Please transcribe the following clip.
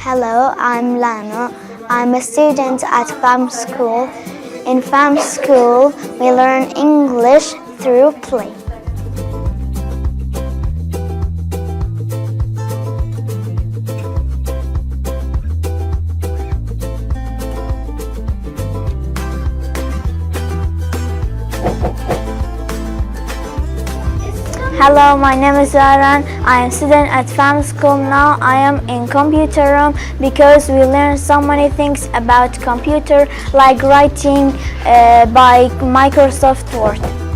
Hello, I'm Lana. I'm a student at FAM School. In FAM School, we learn English through play. Hello, my name is Aran. I am a student at FAM School now. I am in computer room because we learn so many things about computer like writing by Microsoft Word.